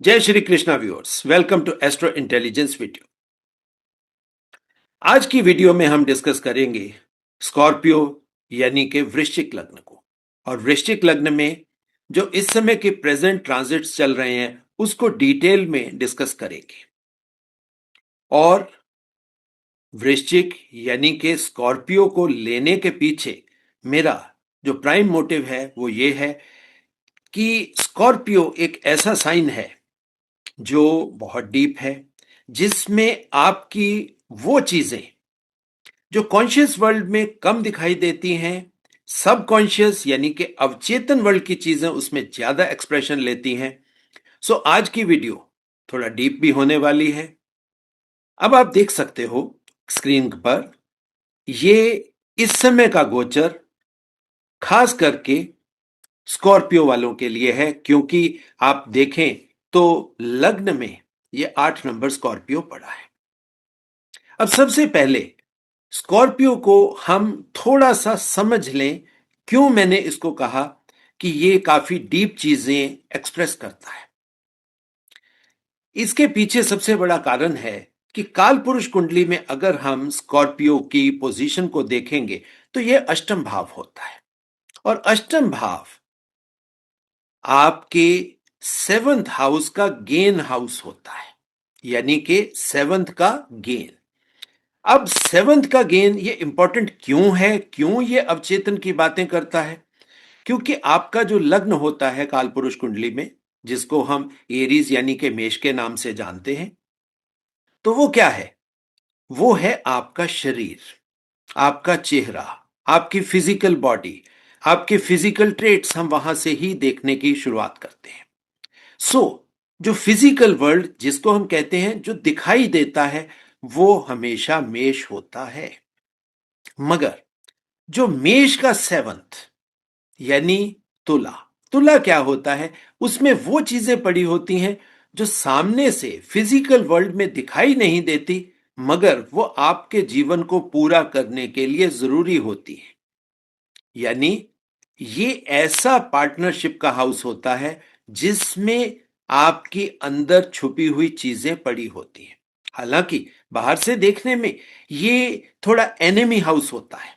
जय Shri Krishna viewers, welcome to astro intelligence video. आज की वीडियो में हम डिस्कस करेंगे स्कॉर्पियो यानी कि वृश्चिक लग्न को। और वृश्चिक लग्न में जो इस समय के प्रेजेंट ट्रांजिट्स चल रहे हैं उसको डिटेल में डिस्कस करेंगे। और वृश्चिक यानी कि स्कॉर्पियो को लेने के पीछे मेरा जो प्राइम मोटिव है वो ये है कि स्कॉर्पियो एक ऐसा साइन है जो बहुत डीप है, जिसमें आपकी वो चीजें जो कॉन्शियस वर्ल्ड में कम दिखाई देती हैं, सब कॉन्शियस यानी कि अवचेतन वर्ल्ड की चीजें उसमें ज्यादा एक्सप्रेशन लेती हैं। सो आज की वीडियो थोड़ा डीप भी होने वाली है। अब आप देख सकते हो स्क्रीन पर, ये इस समय का गोचर खास करके स्कॉर्पियो वालों के लिए है, क्योंकि आप देखें तो लग्न में ये 8 नंबर स्कॉर्पियो पड़ा है। अब सबसे पहले स्कॉर्पियो को हम थोड़ा सा समझ लें, क्यों मैंने इसको कहा कि ये काफी डीप चीजें एक्सप्रेस करता है। इसके पीछे सबसे बड़ा कारण है कि काल पुरुष कुंडली में अगर हम स्कॉर्पियो की पोजीशन को देखेंगे तो यह अष्टम भाव होता है। और अष्टम भाव आपके 7th हाउस का गेन हाउस होता है, यानी कि 7th का गेन। अब 7th का गेन ये इंपॉर्टेंट क्यों है, क्यों ये अवचेतन की बातें करता है? क्योंकि आपका जो लग्न होता है कालपुरुष कुंडली में, जिसको हम एरीज यानी कि मेष के नाम से जानते हैं, तो वो क्या है? वो है आपका शरीर, आपका चेहरा, आपकी फिजिकल बॉडी, आपके फिजिकल ट्रेट्स हम वहां से ही देखने की शुरुआत करते हैं। सो जो फिजिकल वर्ल्ड जिसको हम कहते हैं, जो दिखाई देता है, वो हमेशा मेष होता है। मगर जो मेष का 7th यानी तुला, तुला क्या होता है? उसमें वो चीजें पड़ी होती हैं जो सामने से फिजिकल वर्ल्ड में दिखाई नहीं देती, मगर वो आपके जीवन को पूरा करने के लिए जरूरी होती है। यानी ये ऐसा पार्टनरशिप का हाउस होता है जिसमें आपकी अंदर छुपी हुई चीजें पड़ी होती हैं। हालांकि बाहर से देखने में ये थोड़ा एनिमी हाउस होता है,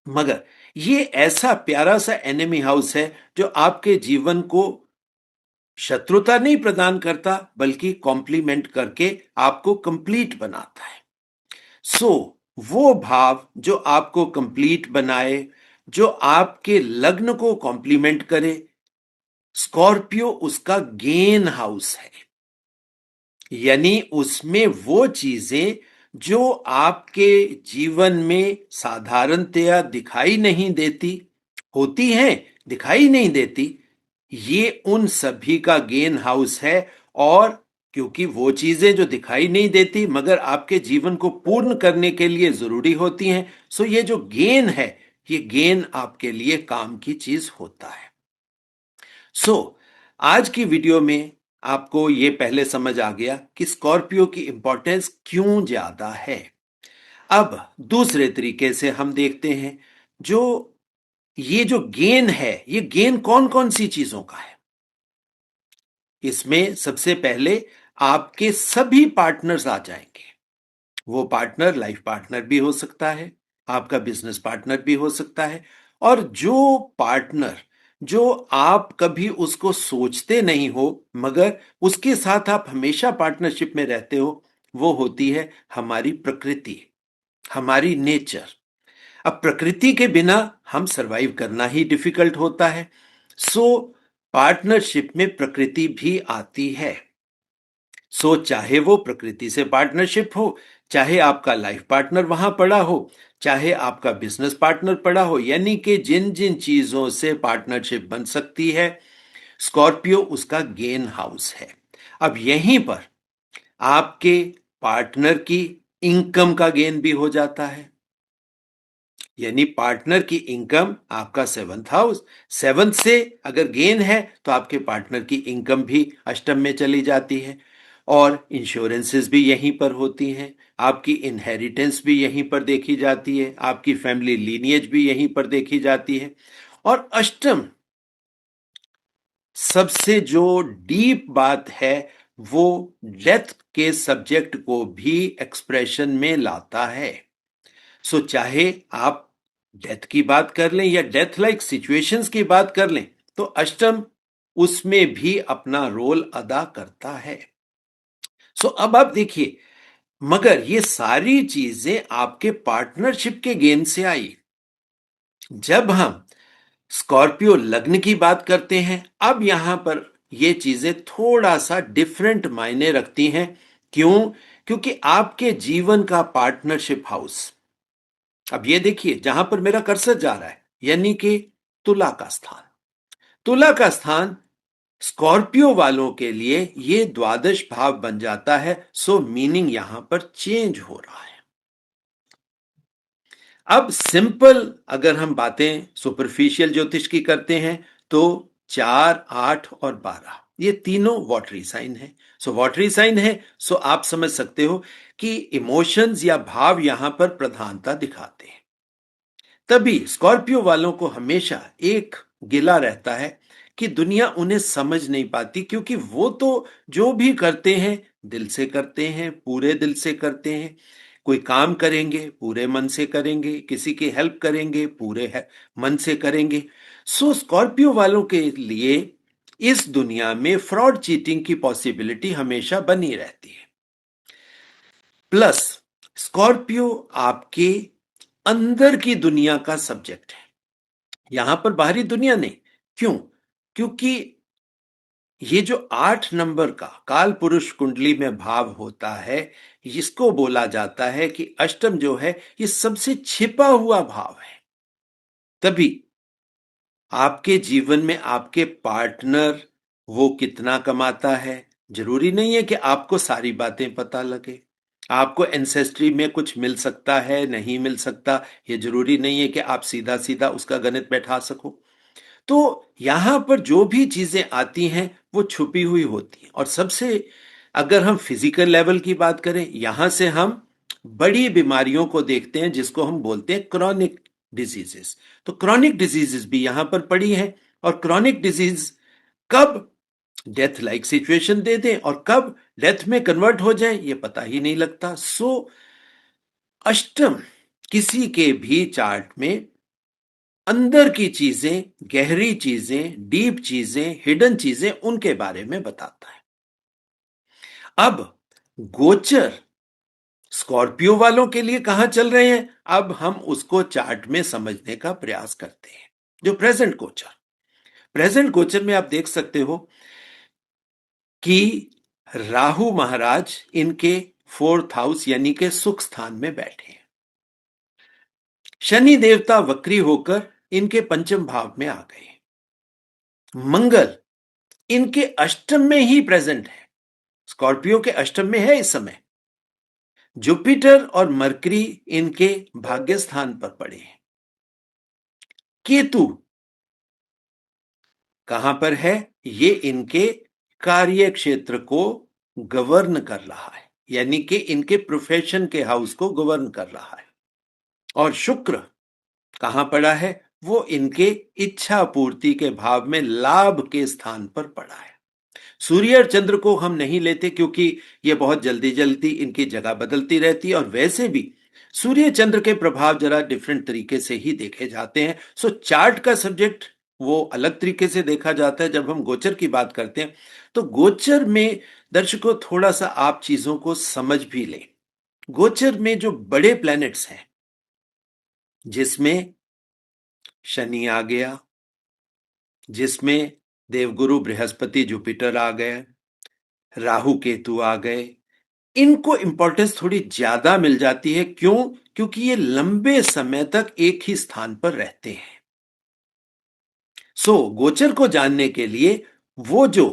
मगर ये ऐसा प्यारा सा एनिमी हाउस है जो आपके जीवन को शत्रुता नहीं प्रदान करता, बल्कि कॉम्प्लीमेंट करके आपको कंप्लीट बनाता है। सो वो भाव जो आपको कंप्लीट बनाए, जो आपके लग्न को कॉम्प्लीमेंट करे, स्कॉर्पियो उसका गेन हाउस है। यानी उसमें वो चीजें जो आपके जीवन में साधारणतया दिखाई नहीं देती, होती हैं दिखाई नहीं देती, ये उन सभी का गेन हाउस है। और क्योंकि वो चीजें जो दिखाई नहीं देती मगर आपके जीवन को पूर्ण करने के लिए जरूरी होती हैं, सो ये जो गेन है, ये गेन आपके लिए काम की चीज होता है। सो आज की वीडियो में आपको ये पहले समझ आ गया कि स्कॉर्पियो की इंपॉर्टेंस क्यों ज्यादा है। अब दूसरे तरीके से हम देखते हैं, जो ये जो गेन है, ये गेन कौन कौन सी चीजों का है? इसमें सबसे पहले आपके सभी पार्टनर्स आ जाएंगे। वो पार्टनर लाइफ पार्टनर भी हो सकता है, आपका बिजनेस पार्टनर भी हो सकता है, और जो पार्टनर जो आप कभी उसको सोचते नहीं हो मगर उसके साथ आप हमेशा पार्टनरशिप में रहते हो, वो होती है हमारी प्रकृति, हमारी नेचर। अब प्रकृति के बिना हम सरवाइव करना ही डिफिकल्ट होता है। सो पार्टनरशिप में प्रकृति भी आती है। सो चाहे वो प्रकृति से पार्टनरशिप हो, चाहे आपका लाइफ पार्टनर वहां पड़ा हो, चाहे आपका बिजनेस पार्टनर पड़ा हो, यानी कि जिन जिन चीजों से पार्टनरशिप बन सकती है, स्कॉर्पियो उसका गेन हाउस है। अब यहीं पर आपके पार्टनर की इनकम का गेन भी हो जाता है। यानी पार्टनर की इनकम आपका 7th हाउस, 7th से अगर गेन है तो आपके पार्टनर की इनकम भी अष्टम में चली जाती है। और इंश्योरेंसेस भी यहीं पर होती हैं, आपकी इनहेरिटेंस भी यहीं पर देखी जाती है, आपकी फैमिली लीनिएज भी यहीं पर देखी जाती है। और अष्टम सबसे जो डीप बात है वो डेथ के सब्जेक्ट को भी एक्सप्रेशन में लाता है। सो चाहे आप डेथ की बात कर लें या डेथ लाइक सिचुएशंस की बात कर लें, तो अष्टम उसमें भी अपना रोल अदा करता है। सो अब आप देखिए, मगर ये सारी चीजें आपके पार्टनरशिप के गेन से आई। जब हम स्कॉर्पियो लग्न की बात करते हैं, अब यहां पर ये चीजें थोड़ा सा डिफरेंट मायने रखती हैं। क्यों? क्योंकि आपके जीवन का पार्टनरशिप हाउस, अब ये देखिए जहां पर मेरा कर्सर जा रहा है, यानी कि तुला का स्थान। तुला का स्थान स्कॉर्पियो वालों के लिए ये द्वादश भाव बन जाता है। सो मीनिंग यहां पर चेंज हो रहा है। अब सिंपल अगर हम बातें सुपरफिशियल ज्योतिष की करते हैं, तो 4, 8 और 12 ये तीनों वाटरी साइन है। सो वाटरी साइन है, सो आप समझ सकते हो कि इमोशंस या भाव यहां पर प्रधानता दिखाते हैं। तभी स्कॉर्पियो वालों को हमेशा एक गिला रहता है कि दुनिया उन्हें समझ नहीं पाती, क्योंकि वो तो जो भी करते हैं दिल से करते हैं, पूरे दिल से करते हैं। कोई काम करेंगे पूरे मन से करेंगे, किसी की हेल्प करेंगे पूरे मन से करेंगे। सो स्कॉर्पियो वालों के लिए इस दुनिया में फ्रॉड चीटिंग की पॉसिबिलिटी हमेशा बनी रहती है। प्लस स्कॉर्पियो आपके अंदर की दुनिया का सब्जेक्ट है, यहां पर बाहरी दुनिया नहीं। क्यों? क्योंकि ये जो 8 नंबर का काल पुरुष कुंडली में भाव होता है, इसको बोला जाता है कि अष्टम जो है ये सबसे छिपा हुआ भाव है। तभी आपके जीवन में आपके पार्टनर वो कितना कमाता है, जरूरी नहीं है कि आपको सारी बातें पता लगे। आपको एंसेस्ट्री में कुछ मिल सकता है, नहीं मिल सकता, ये जरूरी नहीं है कि आप सीधा सीधा उसका गणित बैठा सको। तो यहां पर जो भी चीजें आती हैं वो छुपी हुई होती हैं। और सबसे अगर हम फिजिकल लेवल की बात करें, यहां से हम बड़ी बीमारियों को देखते हैं जिसको हम बोलते हैं क्रॉनिक डिजीजेस। तो क्रॉनिक डिजीजेस भी यहां पर पड़ी हैं। और क्रॉनिक डिजीज कब डेथ लाइक सिचुएशन दे दें और कब डेथ में कन्वर्ट हो जाए ये पता ही नहीं लगता। सो अष्टम किसी के भी चार्ट में अंदर की चीजें, गहरी चीजें, डीप चीजें, हिडन चीजें, उनके बारे में बताता है। अब गोचर स्कॉर्पियो वालों के लिए कहां चल रहे हैं, अब हम उसको चार्ट में समझने का प्रयास करते हैं। जो प्रेजेंट गोचर में आप देख सकते हो कि राहु महाराज इनके 4th हाउस यानी के सुख स्थान में बैठे हैं। शनि देवता वक्री होकर इनके पंचम भाव में आ गए। मंगल इनके अष्टम में ही प्रेजेंट है, स्कॉर्पियो के अष्टम में है इस समय। जुपिटर और मरकरी इनके भाग्य स्थान पर पड़े हैं। केतु कहां पर है? ये इनके कार्य क्षेत्र को गवर्न कर रहा है, यानी कि इनके प्रोफेशन के हाउस को गवर्न कर रहा है। और शुक्र कहां पड़ा है? वो इनके इच्छा पूर्ति के भाव में लाभ के स्थान पर पड़ा है। सूर्य और चंद्र को हम नहीं लेते क्योंकि ये बहुत जल्दी जल्दी इनकी जगह बदलती रहती है। और वैसे भी सूर्य चंद्र के प्रभाव जरा डिफरेंट तरीके से ही देखे जाते हैं। सो चार्ट का सब्जेक्ट वो अलग तरीके से देखा जाता है जब हम गोचर की बात करते हैं। तो गोचर में दर्शकों थोड़ा सा आप चीजों को समझ भी लें। गोचर में जो बड़े प्लैनेट्स हैं, जिसमें शनि आ गया, जिसमें देवगुरु बृहस्पति जुपिटर आ गए, राहु केतु आ गए, इनको इंपॉर्टेंस थोड़ी ज्यादा मिल जाती है। क्यों? क्योंकि ये लंबे समय तक एक ही स्थान पर रहते हैं। गोचर को जानने के लिए वो जो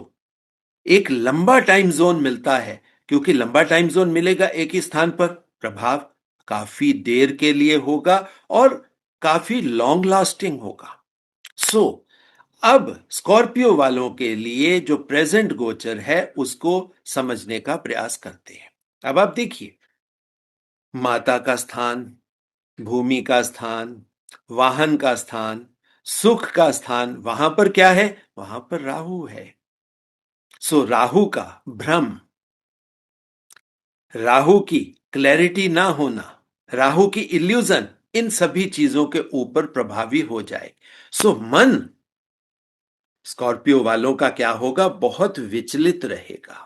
एक लंबा टाइम जोन मिलता है, क्योंकि लंबा टाइम जोन मिलेगा एक ही स्थान पर, प्रभाव काफी देर के लिए होगा और काफी लॉन्ग लास्टिंग होगा। सो अब स्कॉर्पियो वालों के लिए जो प्रेजेंट गोचर है उसको समझने का प्रयास करते हैं। अब आप देखिए, माता का स्थान, भूमि का स्थान, वाहन का स्थान, सुख का स्थान वहां पर क्या है? वहां पर राहु है। सो राहु का भ्रम, राहु की क्लैरिटी ना होना, राहु की इल्यूजन, इन सभी चीजों के ऊपर प्रभावी हो जाए। सो मन स्कॉर्पियो वालों का क्या होगा? बहुत विचलित रहेगा,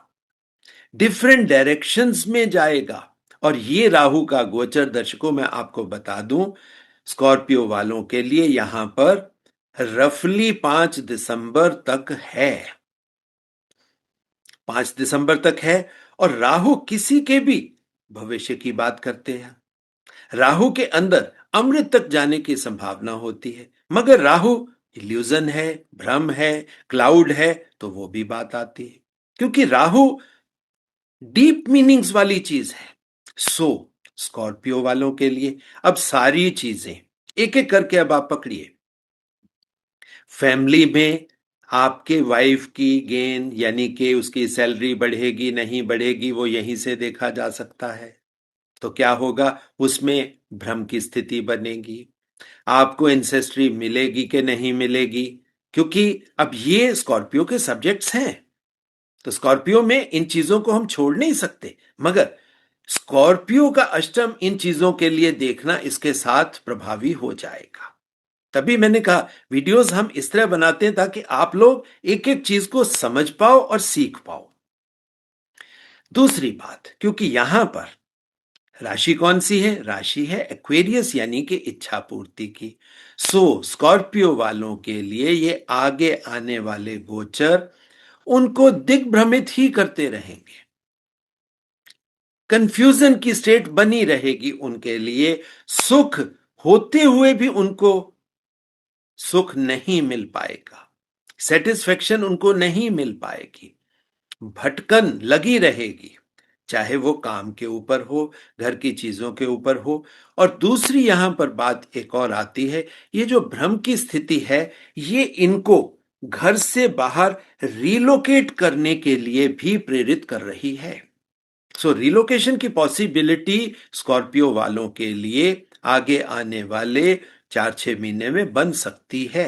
डिफरेंट डायरेक्शंस में जाएगा। और ये राहु का गोचर, दर्शकों मैं आपको बता दूं, स्कॉर्पियो वालों के लिए यहां पर रफली 5 दिसंबर तक है। 5 दिसंबर तक है। और राहु किसी के भी भविष्य की बात करते हैं। राहु के अंदर अमृत तक जाने की संभावना होती है, मगर राहु इल्यूजन है, भ्रम है, क्लाउड है, तो वो भी बात आती है, क्योंकि राहु डीप मीनिंग्स वाली चीज है। सो स्कॉर्पियो वालों के लिए अब सारी चीजें एक एक करके अब आप पकड़िए। फैमिली में आपके वाइफ की गेन, यानी कि उसकी सैलरी बढ़ेगी नहीं बढ़ेगी, वो यहीं से देखा जा सकता है। तो क्या होगा? उसमें भ्रम की स्थिति बनेगी। आपको इंसेस्ट्री मिलेगी कि नहीं मिलेगी, क्योंकि अब ये स्कॉर्पियो के सब्जेक्ट्स हैं। तो स्कॉर्पियो में इन चीजों को हम छोड़ नहीं सकते, मगर स्कॉर्पियो का अष्टम इन चीजों के लिए देखना इसके साथ प्रभावी हो जाएगा। तभी मैंने कहा वीडियोस हम इस तरह बनाते हैं ताकि आप लोग एक एक चीज को समझ पाओ और सीख पाओ। दूसरी बात, क्योंकि यहां पर राशि कौन सी है? राशि है एक्वेरियस, यानी कि इच्छा पूर्ति की। सो स्कॉर्पियो वालों के लिए ये आगे आने वाले गोचर उनको दिग्भ्रमित ही करते रहेंगे। कंफ्यूजन की स्टेट बनी रहेगी उनके लिए। सुख होते हुए भी उनको सुख नहीं मिल पाएगा, सेटिस्फेक्शन उनको नहीं मिल पाएगी, भटकन लगी रहेगी, चाहे वो काम के ऊपर हो, घर की चीजों के ऊपर हो। और दूसरी यहां पर बात एक और आती है, ये जो भ्रम की स्थिति है, ये इनको घर से बाहर रिलोकेट करने के लिए भी प्रेरित कर रही है। सो रिलोकेशन की पॉसिबिलिटी स्कॉर्पियो वालों के लिए आगे आने वाले 4-6 महीने में बन सकती है।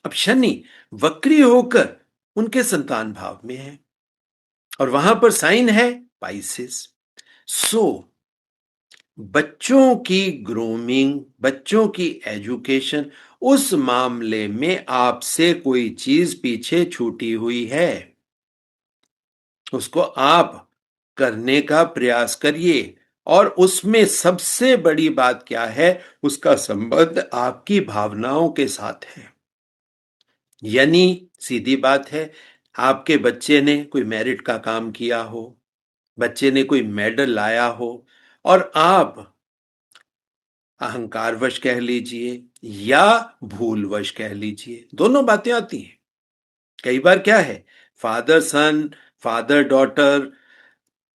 अब शनि वक्री होकर उनके संतान भाव में है और वहां पर साइन है पाइसेस। सो बच्चों की ग्रूमिंग, बच्चों की एजुकेशन, उस मामले में आपसे कोई चीज पीछे छूटी हुई है, उसको आप करने का प्रयास करिए। और उसमें सबसे बड़ी बात क्या है? उसका संबंध आपकी भावनाओं के साथ है। यानी सीधी बात है, आपके बच्चे ने कोई मेरिट का काम किया हो, बच्चे ने कोई मेडल लाया हो, और आप अहंकारवश कह लीजिए या भूलवश कह लीजिए, दोनों बातें आती हैं। कई बार क्या है, father son, father daughter,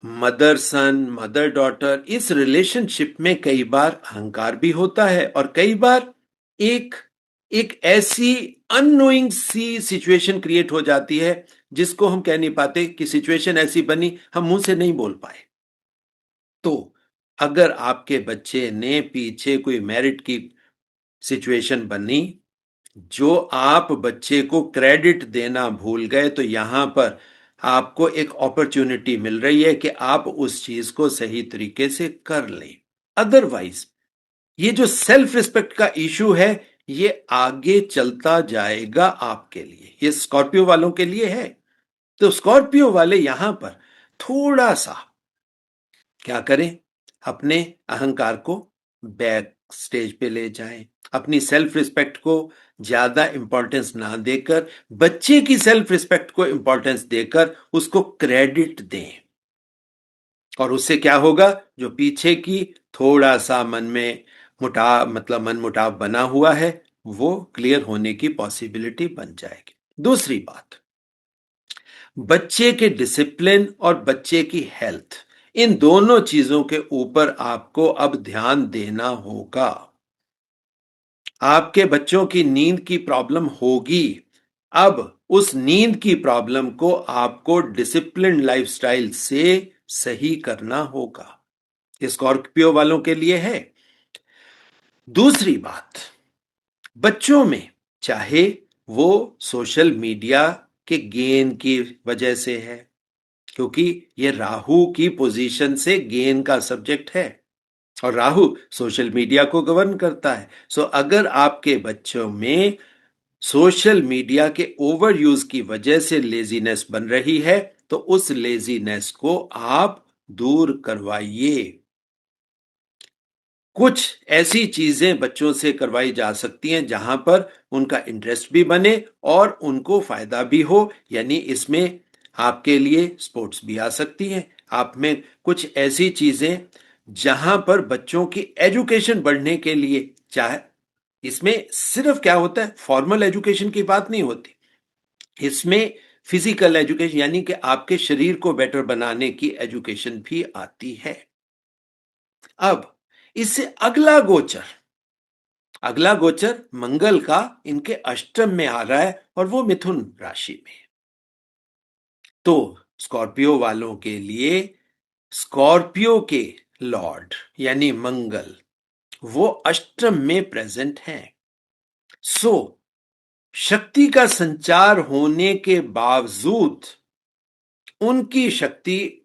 mother son, mother daughter, इस रिलेशनशिप में कई बार अहंकार भी होता है, और कई बार एक एक ऐसी अननोइंग सी सिचुएशन क्रिएट हो जाती है जिसको हम कह नहीं पाते कि सिचुएशन ऐसी बनी, हम मुंह से नहीं बोल पाए। तो अगर आपके बच्चे ने पीछे कोई मेरिट की सिचुएशन बनी, जो आप बच्चे को क्रेडिट देना भूल गए, तो यहां पर आपको एक अपॉर्चुनिटी मिल रही है कि आप उस चीज को सही तरीके से कर लें। अदरवाइज ये जो सेल्फ रिस्पेक्ट का इशू है, ये आगे चलता जाएगा आपके लिए, ये स्कॉर्पियो वालों के लिए है। तो स्कॉर्पियो वाले यहां पर थोड़ा सा क्या करें, अपने अहंकार को बैक स्टेज पे ले जाएं, अपनी सेल्फ रिस्पेक्ट को ज्यादा इंपॉर्टेंस ना देकर बच्चे की सेल्फ रिस्पेक्ट को इंपॉर्टेंस देकर उसको क्रेडिट दें। और उससे क्या होगा, जो पीछे की थोड़ा सा मन में मुटाव, मतलब मन मुटाव बना हुआ है, वो क्लियर होने की पॉसिबिलिटी बन जाएगी। दूसरी बात, बच्चे के डिसिप्लिन और बच्चे की हेल्थ, इन दोनों चीजों के ऊपर आपको अब ध्यान देना होगा। आपके बच्चों की नींद की प्रॉब्लम होगी, अब उस नींद की प्रॉब्लम को आपको डिसिप्लिन लाइफस्टाइल से सही करना होगा। स्कॉर्पियो वालों के लिए है। दूसरी बात, बच्चों में, चाहे वो सोशल मीडिया के गेन की वजह से है, क्योंकि ये राहु की पोजीशन से गेन का सब्जेक्ट है और राहु सोशल मीडिया को गवर्न करता है। सो अगर आपके बच्चों में सोशल मीडिया के ओवर यूज की वजह से लेजीनेस बन रही है तो उस लेजीनेस को आप दूर करवाइए। कुछ ऐसी चीजें बच्चों से करवाई जा सकती हैं जहां पर उनका इंटरेस्ट भी बने और उनको फायदा भी हो, यानी इसमें आपके लिए स्पोर्ट्स भी आ सकती हैं। आप में कुछ ऐसी चीजें जहां पर बच्चों की एजुकेशन बढ़ने के लिए, चाहे इसमें सिर्फ क्या होता है, फॉर्मल एजुकेशन की बात नहीं होती, इसमें फिजिकल एजुकेशन यानी कि आपके शरीर को बेटर बनाने की एजुकेशन भी आती है। अब इससे अगला गोचर मंगल का इनके अष्टम में आ रहा है और वो मिथुन राशि में। तो स्कॉर्पियो वालों के लिए स्कॉर्पियो के लॉर्ड यानी मंगल वो अष्टम में प्रेजेंट हैं। सो शक्ति का संचार होने के बावजूद उनकी शक्ति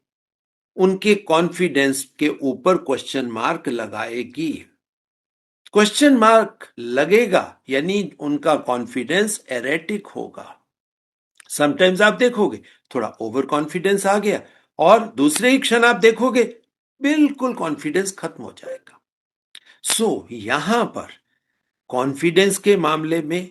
उनके कॉन्फिडेंस के ऊपर क्वेश्चन मार्क लगाएगी। क्वेश्चन मार्क लगेगा यानी उनका कॉन्फिडेंस एरेटिक होगा। समटाइम्स आप देखोगे थोड़ा ओवर कॉन्फिडेंस आ गया और दूसरे ही क्षण आप देखोगे बिल्कुल कॉन्फिडेंस खत्म हो जाएगा। यहां पर कॉन्फिडेंस के मामले में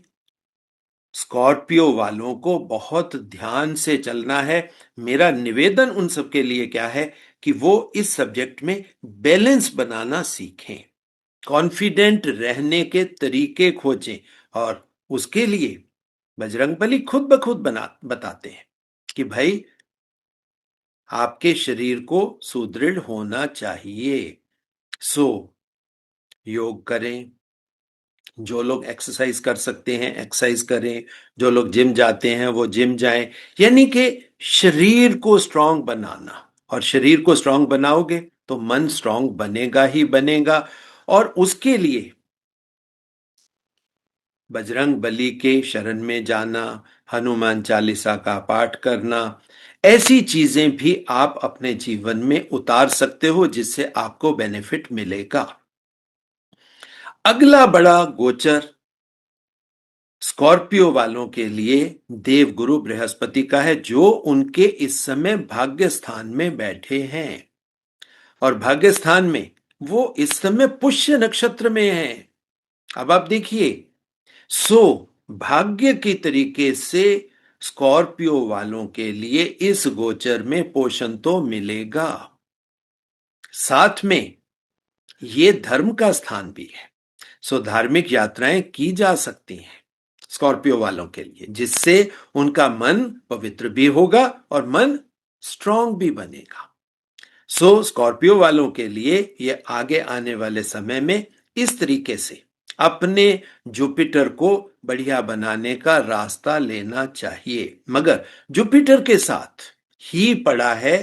स्कॉर्पियो वालों को बहुत ध्यान से चलना है। मेरा निवेदन उन सबके लिए क्या है कि वो इस सब्जेक्ट में बैलेंस बनाना सीखें, कॉन्फिडेंट रहने के तरीके खोजें और उसके लिए बजरंगबली खुद ब खुद बताते हैं कि भाई आपके शरीर को सुदृढ़ होना चाहिए। सो योग करें, जो लोग एक्सरसाइज कर सकते हैं एक्सरसाइज करें, जो लोग जिम जाते हैं वो जिम जाएं, यानी कि शरीर को स्ट्रांग बनाना। और शरीर को स्ट्रांग बनाओगे तो मन स्ट्रांग बनेगा ही बनेगा। और उसके लिए बजरंग बली के शरण में जाना, हनुमान चालीसा का पाठ करना, ऐसी चीजें भी आप अपने जीवन में उतार सकते हो जिससे आपको बेनिफिट मिलेगा। अगला बड़ा गोचर स्कॉर्पियो वालों के लिए देवगुरु बृहस्पति का है, जो उनके इस समय भाग्य स्थान में बैठे हैं। और भाग्य स्थान में वो इस समय पुष्य नक्षत्र में हैं। अब आप देखिए, सो भाग्य की तरीके से स्कॉर्पियो वालों के लिए इस गोचर में पोषण तो मिलेगा, साथ में ये धर्म का स्थान भी है। सो धार्मिक यात्राएं की जा सकती हैं स्कॉर्पियो वालों के लिए, जिससे उनका मन पवित्र भी होगा और मन स्ट्रांग भी बनेगा। स्कॉर्पियो वालों के लिए ये आगे आने वाले समय में इस तरीके से अपने जुपिटर को बढ़िया बनाने का रास्ता लेना चाहिए। मगर जुपिटर के साथ ही पड़ा है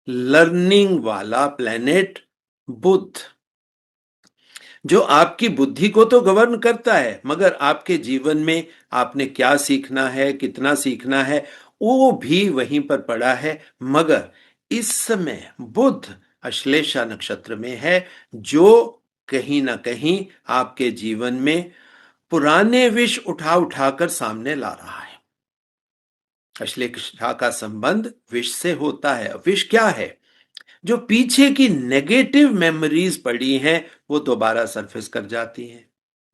लर्निंग वाला प्लेनेट बुध, जो आपकी बुद्धि को तो गवर्न करता है, मगर आपके जीवन में आपने क्या सीखना है, कितना सीखना है, वो भी वहीं पर पड़ा है। मगर इस समय बुध अश्लेषा नक्षत्र में है, जो कहीं ना कहीं आपके जीवन में पुराने विष उठा उठाकर सामने ला रहा है। अश्लेषा का संबंध विष से होता है। विष क्या है? जो पीछे की नेगेटिव मेमोरीज पड़ी हैं वो दोबारा सरफेस कर जाती हैं।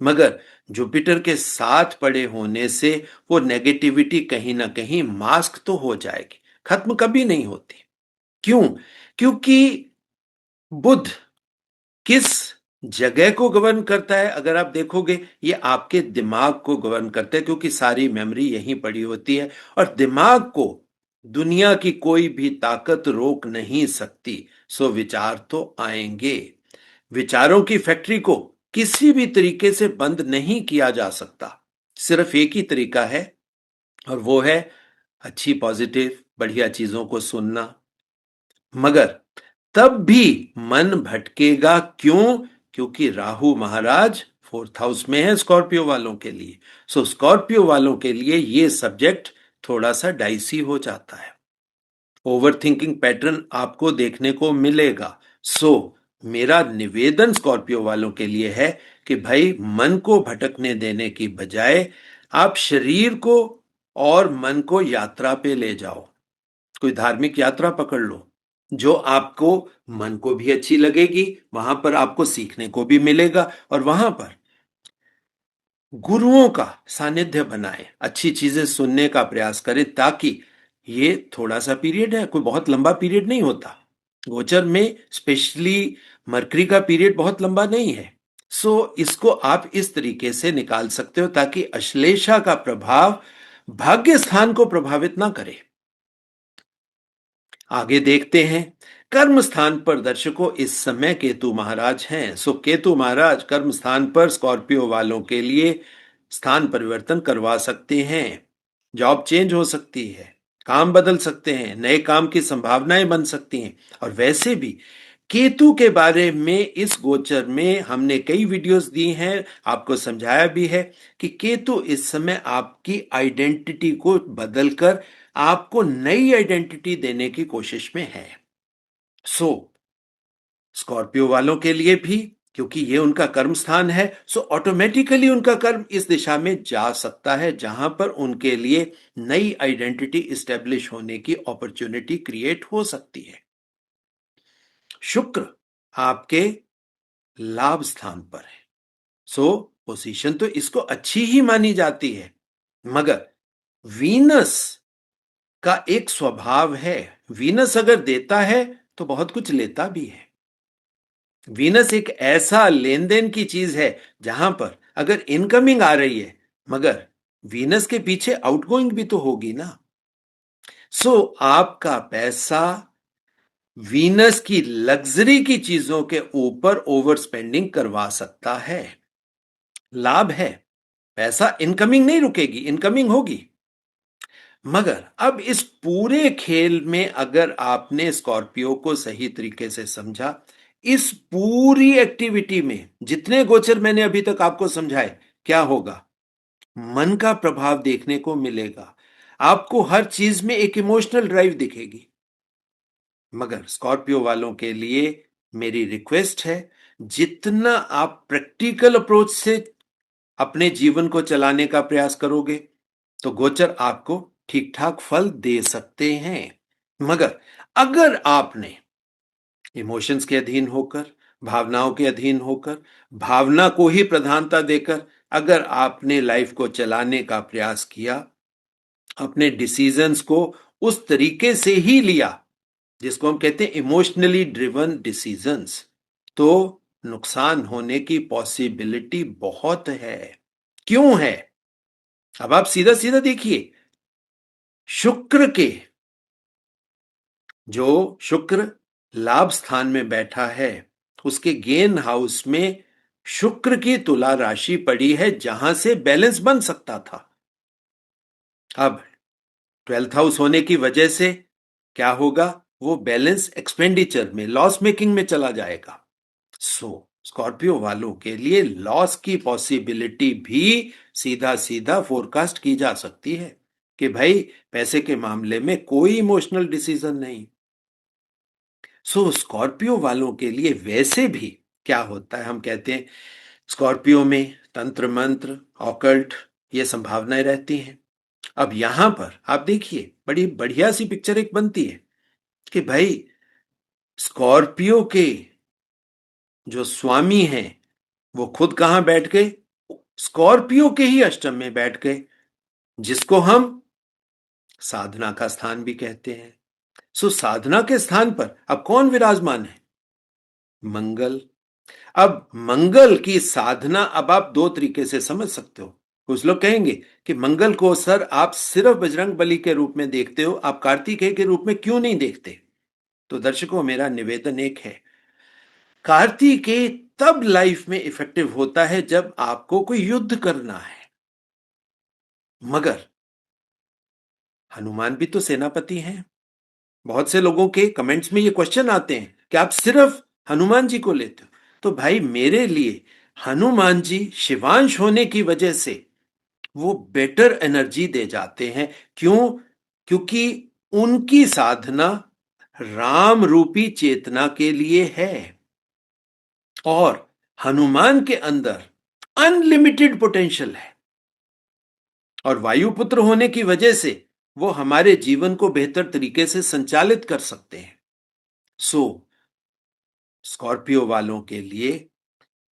मगर जुपिटर के साथ पड़े होने से वो नेगेटिविटी कहीं ना कहीं मास्क तो हो जाएगी, खत्म कभी नहीं होती। क्यों? क्योंकि बुध किस जगह को गवर्न करता है? अगर आप देखोगे ये आपके दिमाग को गवर्न करता है, क्योंकि सारी मेमोरी यहीं पड़ी होती है और दिमाग को दुनिया की कोई भी ताकत रोक नहीं सकती। विचार तो आएंगे। विचारों की फैक्ट्री को किसी भी तरीके से बंद नहीं किया जा सकता। सिर्फ एक ही तरीका है और वो है अच्छी पॉजिटिव बढ़िया चीजों को सुनना। मगर तब भी मन भटकेगा। क्यों? क्योंकि राहु महाराज फोर्थ हाउस में है स्कॉर्पियो वालों के लिए। सो स्कॉर्पियो वालों के लिए ये सब्जेक्ट थोड़ा सा डाइसी हो जाता है, ओवर थिंकिंग पैटर्न आपको देखने को मिलेगा। सो मेरा निवेदन स्कॉर्पियो वालों के लिए है कि भाई मन को भटकने देने की बजाय आप शरीर को और मन को यात्रा पे ले जाओ। कोई धार्मिक यात्रा पकड़ लो जो आपको मन को भी अच्छी लगेगी, वहां पर आपको सीखने को भी मिलेगा, और वहां पर गुरुओं का सानिध्य बनाए, अच्छी चीजें सुनने का प्रयास करें, ताकि ये थोड़ा सा पीरियड है, कोई बहुत लंबा पीरियड नहीं होता। गोचर में स्पेशली मरकरी का पीरियड बहुत लंबा नहीं है। सो इसको आप इस तरीके से निकाल सकते हो ताकि अश्लेषा का प्रभाव भाग्य स्थान को प्रभावित ना करे। आगे देखते हैं, कर्म स्थान पर दर्शकों इस समय केतु महाराज हैं। सो केतु महाराज कर्म स्थान पर स्कॉर्पियो वालों के लिए स्थान परिवर्तन करवा सकते हैं, जॉब चेंज हो सकती है, काम बदल सकते हैं, नए काम की संभावनाएं बन सकती हैं। और वैसे भी केतु के बारे में इस गोचर में हमने कई वीडियोस दी हैं, आपको समझाया भी है कि केतु इस समय आपकी आइडेंटिटी को बदलकर आपको नई आइडेंटिटी देने की कोशिश में है। सो स्कॉर्पियो वालों के लिए भी, क्योंकि ये उनका कर्म स्थान है, सो ऑटोमेटिकली उनका कर्म इस दिशा में जा सकता है जहां पर उनके लिए नई आइडेंटिटी इस्टेब्लिश होने की अपॉर्चुनिटी क्रिएट हो सकती है। शुक्र आपके लाभ स्थान पर है। सो पोजीशन तो इसको अच्छी ही मानी जाती है, मगर वीनस का एक स्वभाव है, वीनस अगर देता है तो बहुत कुछ लेता भी है। वीनस एक ऐसा लेन देन की चीज है जहां पर अगर इनकमिंग आ रही है, मगर वीनस के पीछे आउटगोइंग भी तो होगी ना। सो आपका पैसा वीनस की लग्जरी की चीजों के ऊपर ओवर स्पेंडिंग करवा सकता है। लाभ है, पैसा इनकमिंग नहीं रुकेगी, इनकमिंग होगी। मगर अब इस पूरे खेल में अगर आपने स्कॉर्पियो को सही तरीके से समझा, इस पूरी एक्टिविटी में जितने गोचर मैंने अभी तक आपको समझाए, क्या होगा? मन का प्रभाव देखने को मिलेगा, आपको हर चीज में एक इमोशनल ड्राइव दिखेगी। मगर स्कॉर्पियो वालों के लिए मेरी रिक्वेस्ट है, जितना आप प्रैक्टिकल अप्रोच से अपने जीवन को चलाने का प्रयास करोगे तो गोचर आपको ठीक ठाक फल दे सकते हैं। मगर अगर आपने इमोशंस के अधीन होकर, भावनाओं के अधीन होकर, भावना को ही प्रधानता देकर अगर आपने लाइफ को चलाने का प्रयास किया, अपने डिसीजंस को उस तरीके से ही लिया जिसको हम कहते हैं इमोशनली ड्रिवन डिसीजंस, तो नुकसान होने की पॉसिबिलिटी बहुत है। क्यों है? अब आप सीधा सीधा देखिए, शुक्र के जो शुक्र लाभ स्थान में बैठा है, उसके गेन हाउस में शुक्र की तुला राशि पड़ी है जहां से बैलेंस बन सकता था। अब 12th हाउस होने की वजह से क्या होगा? वो बैलेंस एक्सपेंडिचर में, लॉस मेकिंग में चला जाएगा। सो स्कॉर्पियो वालों के लिए लॉस की पॉसिबिलिटी भी सीधा सीधा फोरकास्ट की जा सकती है कि भाई पैसे के मामले में कोई इमोशनल डिसीजन नहीं। सो स्कॉर्पियो वालों के लिए वैसे भी क्या होता है, हम कहते हैं स्कॉर्पियो में तंत्र मंत्र ऑकल्ट ये संभावनाएं रहती हैं। अब यहां पर आप देखिए, बड़ी बढ़िया सी पिक्चर एक बनती है कि भाई स्कॉर्पियो के जो स्वामी हैं वो खुद कहां बैठ गए? स्कॉर्पियो के ही अष्टम में बैठ गए, जिसको हम साधना का स्थान भी कहते हैं। सो साधना के स्थान पर अब कौन विराजमान है? मंगल। अब मंगल की साधना अब आप दो तरीके से समझ सकते हो। कुछ लोग कहेंगे कि मंगल को सर आप सिर्फ बजरंग बली के रूप में देखते हो, आप कार्तिकेय के रूप में क्यों नहीं देखते? तो दर्शकों, मेरा निवेदन एक है, कार्तिकेय तब लाइफ में इफेक्टिव होता है जब आपको कोई युद्ध करना है। मगर हनुमान भी तो सेनापति हैं। बहुत से लोगों के कमेंट्स में ये क्वेश्चन आते हैं कि आप सिर्फ हनुमान जी को लेते हो। तो भाई मेरे लिए हनुमान जी शिवांश होने की वजह से वो बेटर एनर्जी दे जाते हैं। क्यों? क्योंकि उनकी साधना राम रूपी चेतना के लिए है और हनुमान के अंदर अनलिमिटेड पोटेंशियल है और वायुपुत्र होने की वजह से वो हमारे जीवन को बेहतर तरीके से संचालित कर सकते हैं। सो स्कॉर्पियो वालों के लिए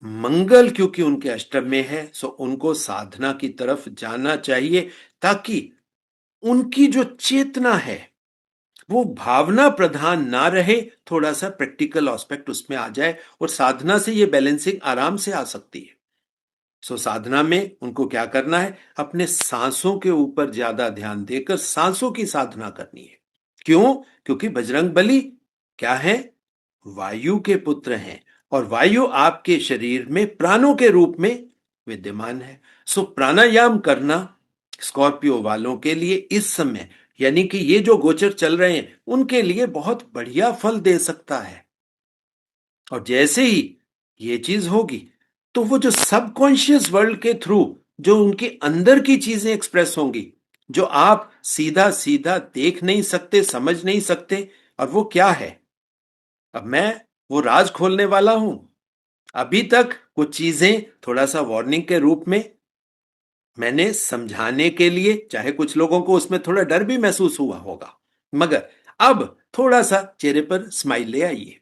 मंगल क्योंकि उनके अष्टम में है, सो उनको साधना की तरफ जाना चाहिए ताकि उनकी जो चेतना है वो भावना प्रधान ना रहे, थोड़ा सा प्रैक्टिकल एस्पेक्ट उसमें आ जाए और साधना से ये बैलेंसिंग आराम से आ सकती है। सो साधना में उनको क्या करना है? अपने सांसों के ऊपर ज्यादा ध्यान देकर सांसों की साधना करनी है। क्यों? क्योंकि बजरंग बली क्या है? वायु के पुत्र हैं और वायु आपके शरीर में प्राणों के रूप में विद्यमान है। सो प्राणायाम करना स्कॉर्पियो वालों के लिए इस समय, यानी कि ये जो गोचर चल रहे हैं, उनके लिए बहुत बढ़िया फल दे सकता है। और जैसे ही ये चीज होगी तो वो जो सबकॉन्शियस वर्ल्ड के थ्रू जो उनके अंदर की चीजें एक्सप्रेस होंगी, जो आप सीधा सीधा देख नहीं सकते, समझ नहीं सकते, और वो क्या है? अब मैं वो राज खोलने वाला हूं। अभी तक कुछ चीजें थोड़ा सा वार्निंग के रूप में मैंने समझाने के लिए, चाहे कुछ लोगों को उसमें थोड़ा डर भी महसूस हुआ होगा, मगर अब थोड़ा सा चेहरे पर स्माइल ले आइए।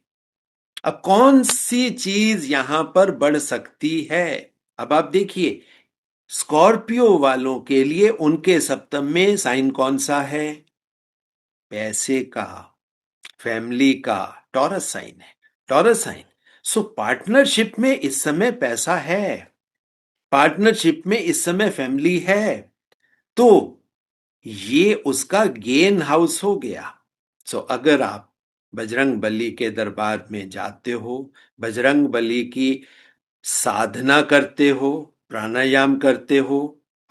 अब कौन सी चीज यहां पर बढ़ सकती है? अब आप देखिए, स्कॉर्पियो वालों के लिए उनके सप्तम में साइन कौन सा है? पैसे का, फैमिली का, टॉरस साइन है। Taurus sign. सो पार्टनरशिप में इस समय पैसा है, पार्टनरशिप में इस समय फैमिली है, तो ये उसका गेन हाउस हो गया। सो अगर आप बजरंग बली के दरबार में जाते हो, बजरंग बली की साधना करते हो, प्राणायाम करते हो,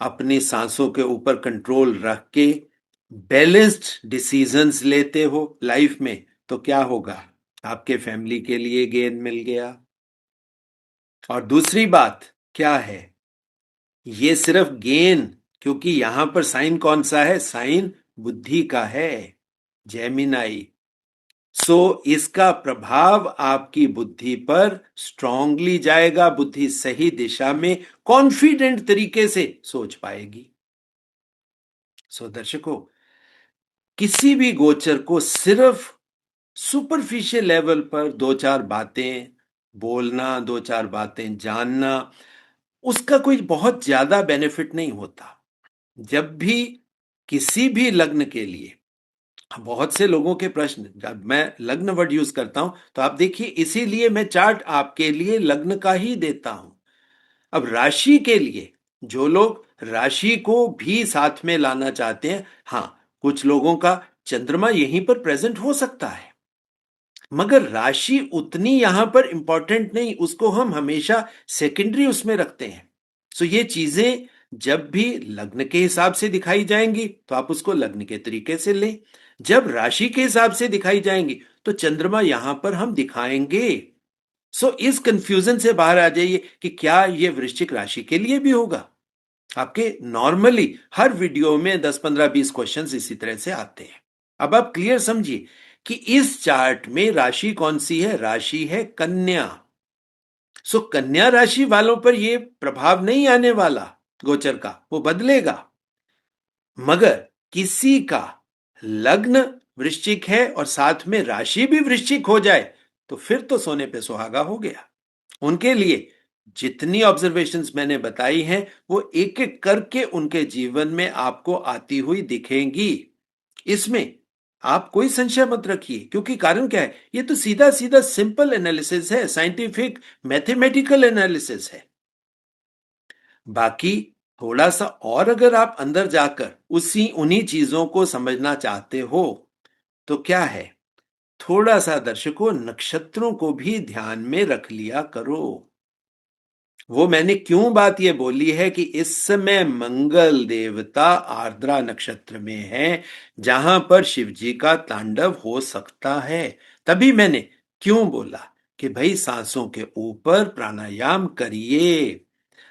अपनी सांसों के ऊपर कंट्रोल रख के बैलेंस्ड डिसीजंस लेते हो लाइफ में, तो क्या होगा? आपके फैमिली के लिए गेन मिल गया। और दूसरी बात क्या है? ये सिर्फ गेन, क्योंकि यहां पर साइन कौन सा है? साइन बुद्धि का है, जेमिनाई। सो इसका प्रभाव आपकी बुद्धि पर स्ट्रांगली जाएगा, बुद्धि सही दिशा में कॉन्फिडेंट तरीके से सोच पाएगी। सो दर्शकों, किसी भी गोचर को सिर्फ सुपरफिशियल लेवल पर दो चार बातें बोलना, दो चार बातें जानना, उसका कोई बहुत ज्यादा बेनिफिट नहीं होता। जब भी किसी भी लग्न के लिए, बहुत से लोगों के प्रश्न, जब मैं लग्न वर्ड यूज करता हूं तो आप देखिए, इसीलिए मैं चार्ट आपके लिए लग्न का ही देता हूं। अब राशि के लिए जो लोग राशि को भी साथ में लाना चाहते हैं, हां, कुछ लोगों का चंद्रमा यहीं पर प्रेजेंट हो सकता है, मगर राशि उतनी यहां पर इंपॉर्टेंट नहीं, उसको हम हमेशा सेकेंडरी उसमें रखते हैं। सो ये चीजें जब भी लग्न के हिसाब से दिखाई जाएंगी तो आप उसको लग्न के तरीके से लें, जब राशि के हिसाब से दिखाई जाएंगी तो चंद्रमा यहां पर हम दिखाएंगे। सो इस कंफ्यूजन से बाहर आ जाइए कि क्या ये वृश्चिक राशि के लिए भी होगा। आपके नॉर्मली हर वीडियो में 10 15 20 क्वेश्चंस इसी तरह से आते हैं। अब आप क्लियर समझिए कि इस चार्ट में राशि कौन सी है? राशि है कन्या। सो कन्या राशि वालों पर यह प्रभाव नहीं आने वाला गोचर का, वो बदलेगा। मगर किसी का लग्न वृश्चिक है और साथ में राशि भी वृश्चिक हो जाए तो फिर तो सोने पे सुहागा हो गया। उनके लिए जितनी ऑब्जर्वेशंस मैंने बताई हैं वो एक एक करके उनके जीवन में आपको आती हुई दिखेंगी। इसमें आप कोई संशय मत रखिए, क्योंकि कारण क्या है? ये तो सीधा सीधा सिंपल एनालिसिस है, साइंटिफिक मैथमेटिकल एनालिसिस है। बाकी थोड़ा सा और अगर आप अंदर जाकर उसी उन्हीं चीजों को समझना चाहते हो तो क्या है, थोड़ा सा दर्शकों नक्षत्रों को भी ध्यान में रख लिया करो। वो मैंने क्यों बात ये बोली है कि इस समय मंगल देवता आर्द्रा नक्षत्र में है, जहां पर शिव जी का तांडव हो सकता है। तभी मैंने क्यों बोला कि भाई सांसों के ऊपर प्राणायाम करिए।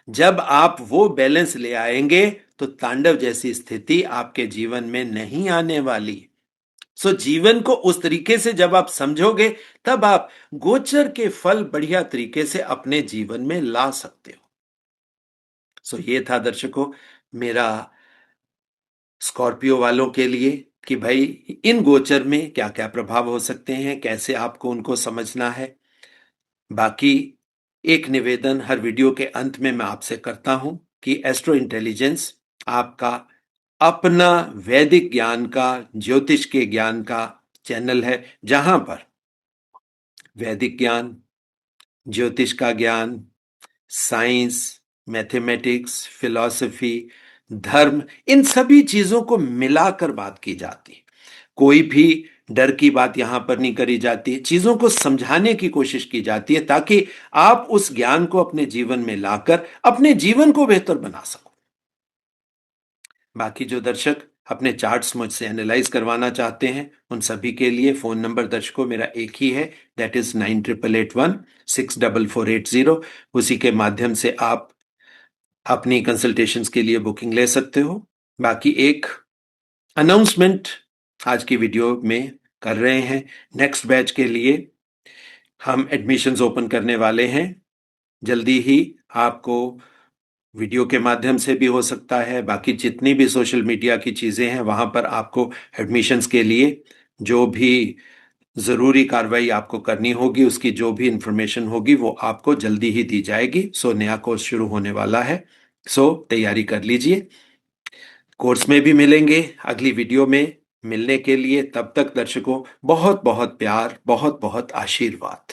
जब आप वो बैलेंस ले आएंगे तो तांडव जैसी स्थिति आपके जीवन में नहीं आने वाली। सो जीवन को उस तरीके से जब आप समझोगे तब आप गोचर के फल बढ़िया तरीके से अपने जीवन में ला सकते हो। सो ये था दर्शकों मेरा स्कॉर्पियो वालों के लिए कि भाई इन गोचर में क्या क्या प्रभाव हो सकते हैं, कैसे आपको उनको समझना है। बाकी एक निवेदन हर वीडियो के अंत में मैं आपसे करता हूं कि एस्ट्रो इंटेलिजेंस आपका अपना वैदिक ज्ञान का, ज्योतिष के ज्ञान का चैनल है, जहां पर वैदिक ज्ञान, ज्योतिष का ज्ञान, साइंस, मैथमेटिक्स, फिलॉसफी, धर्म, इन सभी चीजों को मिलाकर बात की जाती। कोई भी डर की बात यहां पर नहीं करी जाती। चीजों को समझाने की कोशिश की जाती है ताकि आप उस ज्ञान को अपने जीवन में लाकर अपने जीवन को बेहतर बना सको। बाकी जो दर्शक अपने चार्ट्स मुझसे एनालाइज करवाना चाहते हैं उन सभी के लिए फोन नंबर दर्शकों मेरा एक ही है, दैट इज 9881 64480। उसी के माध्यम से आप अपनी कंसल्टेशंस के लिए बुकिंग ले सकते हो। बाकी एक अनाउंसमेंट आज की वीडियो में कर रहे हैं, नेक्स्ट बैच के लिए हम एडमिशंस ओपन करने वाले हैं। जल्दी ही आपको वीडियो के माध्यम से भी हो सकता है, बाकी जितनी भी सोशल मीडिया की चीजें हैं वहां पर आपको एडमिशंस के लिए जो भी जरूरी कार्रवाई आपको करनी होगी, उसकी जो भी इंफॉर्मेशन होगी वो आपको जल्दी ही दी जाएगी। सो नया कोर्स शुरू होने वाला है, सो तैयारी कर लीजिए। कोर्स में भी मिलेंगे अगली वीडियो में मिलने के लिए। तब तक दर्शकों बहुत बहुत प्यार, बहुत बहुत आशीर्वाद।